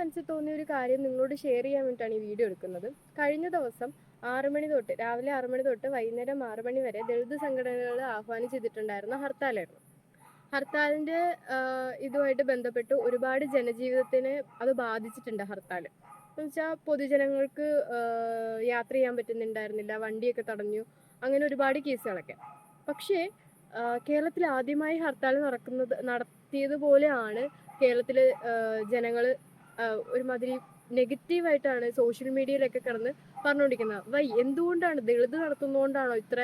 മനസ്സിൽ തോന്നിയ ഒരു കാര്യം നിങ്ങളോട് ഷെയർ ചെയ്യാൻ വേണ്ടിയിട്ടാണ് ഈ വീഡിയോ എടുക്കുന്നത്. കഴിഞ്ഞ ദിവസം 6 മണി തൊട്ട് രാവിലെ 6 മണി തൊട്ട് വൈകുന്നേരം 6 മണി വരെ ദളിത് സംഘടനകൾ ആഹ്വാനം ചെയ്തിട്ടുണ്ടായിരുന്ന ഹർത്താലായിരുന്നു. ഹർത്താലിന്റെ ഇതുമായിട്ട് ബന്ധപ്പെട്ട് ഒരുപാട് ജനജീവിതത്തിനെ അത് ബാധിച്ചിട്ടുണ്ട് ഹർത്താൽ. എന്ന് വെച്ചാൽ പൊതുജനങ്ങൾക്ക് യാത്ര ചെയ്യാൻ പറ്റുന്നുണ്ടായിരുന്നില്ല, വണ്ടിയൊക്കെ തടഞ്ഞു, അങ്ങനെ ഒരുപാട് കേസുകളൊക്കെ. പക്ഷേ കേരളത്തിൽ ആദ്യമായി ഹർത്താൽ നടത്തിയതുപോലെയാണ് കേരളത്തിൽ ജനങ്ങൾ ഒരുമാതിരി നെഗറ്റീവായിട്ടാണ് സോഷ്യൽ മീഡിയയിലൊക്കെ കിടന്ന് പറഞ്ഞുകൊണ്ടിരിക്കുന്നത്. എന്തുകൊണ്ടാണ് ദളിത് നടത്തുന്നതുകൊണ്ടാണോ ഇത്ര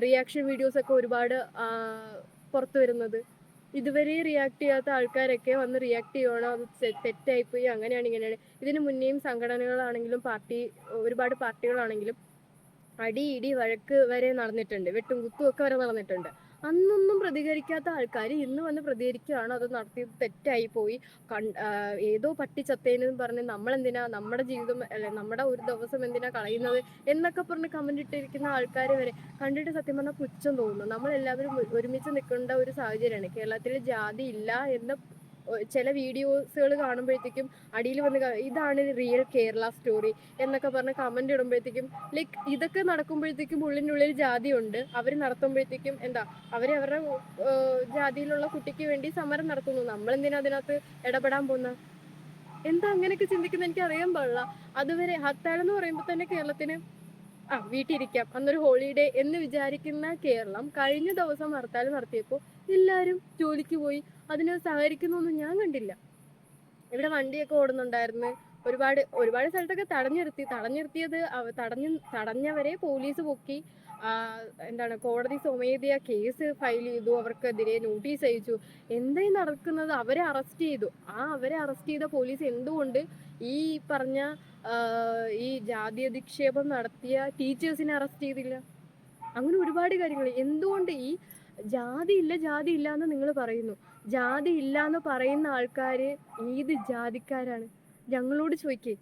റിയാക്ഷൻ വീഡിയോസ് ഒക്കെ ഒരുപാട് പുറത്തു വരുന്നത്? ഇതുവരെ റിയാക്ട് ചെയ്യാത്ത ആൾക്കാരൊക്കെ വന്ന് റിയാക്ട് ചെയ്യണോ, അത് തെറ്റായിപ്പോയി, അങ്ങനെയാണ് ഇങ്ങനെയാണ്. ഇതിനു മുന്നേയും സംഘടനകളാണെങ്കിലും ഒരുപാട് പാർട്ടികളാണെങ്കിലും അടി ഇടി വഴക്ക് വരെ നടന്നിട്ടുണ്ട്, വെട്ടും കുത്തും ഒക്കെ വരെ നടന്നിട്ടുണ്ട്. അന്നൊന്നും പ്രതികരിക്കാത്ത ആൾക്കാർ ഇന്ന് വന്ന് പ്രതികരിക്കുകയാണ്, അത് നടത്തിയത് തെറ്റായി പോയി, ഏതോ പട്ടി ചത്തേന്ന് പറഞ്ഞ് നമ്മളെന്തിനാ നമ്മുടെ ജീവിതം അല്ലെ നമ്മുടെ ഒരു ദിവസം എന്തിനാ കളയുന്നത് എന്നൊക്കെ പറഞ്ഞ് കമന്റ് ഇട്ടിരിക്കുന്ന ആൾക്കാർ വരെ കണ്ടിട്ട് സത്യം പറഞ്ഞാൽ പുച്ഛം തോന്നുന്നു. നമ്മളെല്ലാവരും ഒരുമിച്ച് നിൽക്കേണ്ട ഒരു സാഹചര്യമാണ്. കേരളത്തിൽ ജാതി ഇല്ല എന്ന ചില വീഡിയോസുകൾ കാണുമ്പോഴത്തേക്കും അടിയിൽ വന്ന് ഇതാണ് റിയൽ കേരള സ്റ്റോറി എന്നൊക്കെ പറഞ്ഞ് കമന്റ് ഇടുമ്പോഴത്തേക്കും ലൈക്ക് ഇതൊക്കെ നടക്കുമ്പോഴത്തേക്കും ഉള്ളിനുള്ളിൽ ജാതിയുണ്ട്. അവർ നടത്തുമ്പോഴത്തേക്കും അവരവരുടെ ജാതിയിലുള്ള കുട്ടിക്ക് വേണ്ടി സമരം നടത്തുന്നു, നമ്മളെന്തിനാ അതിനകത്ത് ഇടപെടാൻ പോകുന്ന? അങ്ങനെയൊക്കെ ചിന്തിക്കുന്ന എനിക്ക് അറിയാൻ പാടില്ല. അതുവരെ ഹർത്താൽ എന്ന് പറയുമ്പോൾ തന്നെ കേരളത്തിന് വീട്ടിലിരിക്കാം, അന്നൊരു ഹോളിഡേ എന്ന് വിചാരിക്കുന്ന കേരളം കഴിഞ്ഞ ദിവസം ഹർത്താൽ നടത്തിയപ്പോൾ എല്ലാവരും ജോലിക്ക് പോയി. അതിന് സഹകരിക്കുന്നൊന്നും ഞാൻ കണ്ടില്ല. ഇവിടെ വണ്ടിയൊക്കെ ഓടുന്നുണ്ടായിരുന്നു, ഒരുപാട് സ്ഥലത്തൊക്കെ തടഞ്ഞവരെ പോലീസ് പൊക്കി, കോടതി സ്വമേധയാ കേസ് ഫയൽ ചെയ്തു, അവർക്കെതിരെ നോട്ടീസ് അയച്ചു. എന്തായി നടക്കുന്നത്? അവരെ അറസ്റ്റ് ചെയ്തു. അവരെ അറസ്റ്റ് ചെയ്ത പോലീസ് എന്തുകൊണ്ട് ഈ പറഞ്ഞ ഈ ജാതി അധിക്ഷേപം നടത്തിയ ടീച്ചേഴ്സിനെ അറസ്റ്റ് ചെയ്തില്ല? അങ്ങനെ ഒരുപാട് കാര്യങ്ങൾ. എന്തുകൊണ്ട് ഈ ജാതി ഇല്ല എന്ന് നിങ്ങൾ പറയുന്നു? ജാതി ഇല്ല എന്ന് പറയുന്ന ആൾക്കാര് ഏത് ജാതിക്കാരാണ്? ഞങ്ങളോട് ചോദിക്കേ,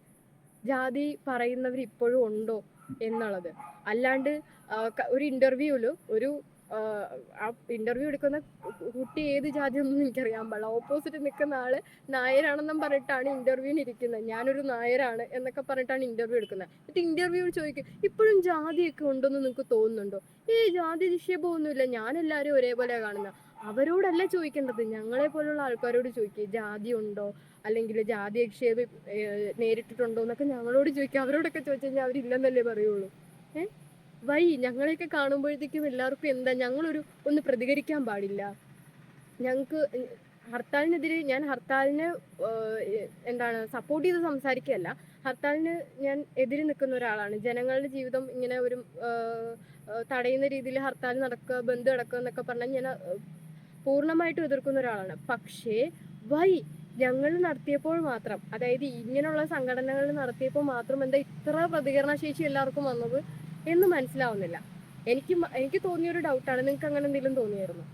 ജാതി പറയുന്നവർ ഇപ്പോഴും ഉണ്ടോ എന്നുള്ളത്. അല്ലാണ്ട് ഒരു ഇന്റർവ്യൂല് ആ ഇന്റർവ്യൂ എടുക്കുന്ന കുട്ടി ഏത് ജാതി ഒന്നും എനിക്കറിയാൻ പാടില്ല. ഓപ്പോസിറ്റ് നിൽക്കുന്ന ആള് നായരാണെന്നും പറഞ്ഞിട്ടാണ് ഇന്റർവ്യൂവിന് ഇരിക്കുന്നത്. ഞാനൊരു നായരാണ് എന്നൊക്കെ പറഞ്ഞിട്ടാണ് ഇന്റർവ്യൂ എടുക്കുന്നത്. എന്നിട്ട് ഇന്റർവ്യൂ ചോദിക്കും, ഇപ്പോഴും ജാതിയൊക്കെ ഉണ്ടെന്ന് നിങ്ങൾക്ക് തോന്നുന്നുണ്ടോ? ജാതി നിക്ഷേപമൊന്നുമില്ല, ഞാൻ എല്ലാവരും ഒരേപോലെ കാണുന്നത്. അവരോടല്ല ചോദിക്കേണ്ടത്, ഞങ്ങളെ പോലുള്ള ആൾക്കാരോട് ചോദിക്കുക, ജാതി ഉണ്ടോ അല്ലെങ്കിൽ ജാതി അധിക്ഷേപം നേരിട്ടിട്ടുണ്ടോ എന്നൊക്കെ ഞങ്ങളോട് ചോദിക്കുക. അവരോടൊക്കെ ചോദിച്ചു കഴിഞ്ഞാൽ അവരില്ലെന്നല്ലേ പറയുള്ളൂ. ഞങ്ങളെയൊക്കെ കാണുമ്പോഴത്തേക്കും എല്ലാവർക്കും ഒന്ന് പ്രതികരിക്കാൻ പാടില്ല? ഞങ്ങൾക്ക് ഹർത്താലിനെതിരെ, ഞാൻ ഹർത്താലിന് സപ്പോർട്ട് ചെയ്ത് സംസാരിക്കുകയല്ല, ഹർത്താലിന് ഞാൻ എതിര് നിൽക്കുന്ന ഒരാളാണ്. ജനങ്ങളുടെ ജീവിതം ഇങ്ങനെ ഒരു തടയുന്ന രീതിയിൽ ഹർത്താൽ നടക്കുക, ബന്ദ് നടക്കുക എന്നൊക്കെ പറഞ്ഞാൽ ഞാൻ പൂർണ്ണമായിട്ടും എതിർക്കുന്ന ഒരാളാണ്. പക്ഷേ ഞങ്ങൾ നടത്തിയപ്പോൾ മാത്രം, അതായത് ഇങ്ങനെയുള്ള സംഘടനകൾ നടത്തിയപ്പോൾ മാത്രം ഇത്ര പ്രതികരണശേഷി എല്ലാവർക്കും വന്നത് എന്ന് മനസ്സിലാവുന്നില്ല. എനിക്ക് തോന്നിയൊരു ഡൗട്ടാണ്. നിങ്ങൾക്ക് അങ്ങനെ എന്തെങ്കിലും തോന്നിയായിരുന്നു?